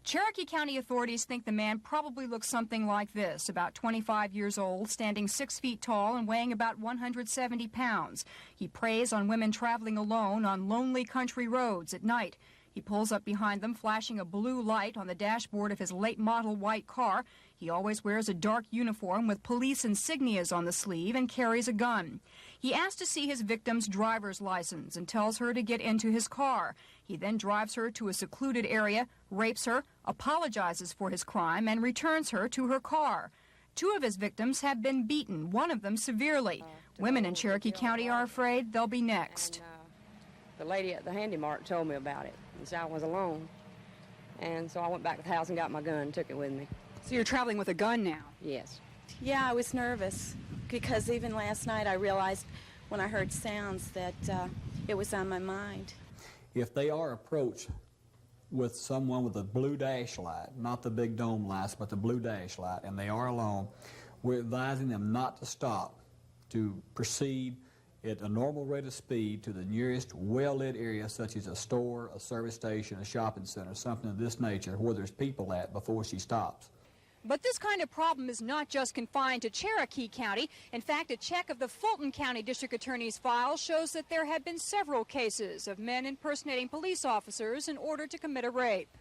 Cherokee County authorities think the man probably looks something like this, about 25 years old, standing 6 feet tall and weighing about 170 pounds. He preys on women traveling alone on lonely country roads at night. He pulls up behind them, flashing a blue light on the dashboard of his late model white car. He always wears a dark uniform with police insignias on the sleeve and carries a gun. He asks to see his victim's driver's license and tells her to get into his car. He then drives her to a secluded area, rapes her, apologizes for his crime, and returns her to her car. 2 of his victims have been beaten, one of them severely. Women in Cherokee County are afraid they'll be next. The lady at the Handy Mart told me about it, and so I was alone. And so I went back to the house and got my gun and took it with me. So you're traveling with a gun now? Yes. Yeah, I was nervous because even last night I realized when I heard sounds that it was on my mind. If they are approached with someone with a blue dash light, not the big dome lights, but the blue dash light, and they are alone, we're advising them not to stop, to proceed at a normal rate of speed to the nearest well-lit area, such as a store, a service station, a shopping center, something of this nature, where there's people at before she stops. But this kind of problem is not just confined to Cherokee County. In fact, a check of the Fulton County District Attorney's file shows that there have been several cases of men impersonating police officers in order to commit a rape.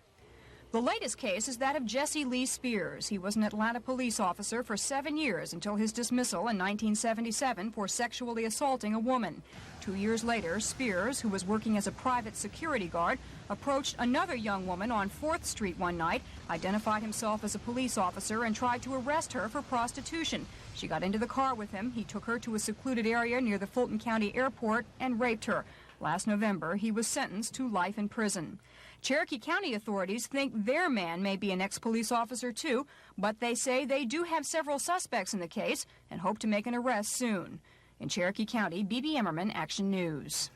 The latest case is that of Jesse Lee Spears. He was an Atlanta police officer for 7 years until his dismissal in 1977 for sexually assaulting a woman. 2 years later, Spears, who was working as a private security guard, approached another young woman on 4th Street one night, identified himself as a police officer, and tried to arrest her for prostitution. She got into the car with him. He took her to a secluded area near the Fulton County Airport and raped her. Last November, he was sentenced to life in prison. Cherokee County authorities think their man may be an ex-police officer too, but they say they do have several suspects in the case and hope to make an arrest soon. In Cherokee County, BeBe Emerman, Action News.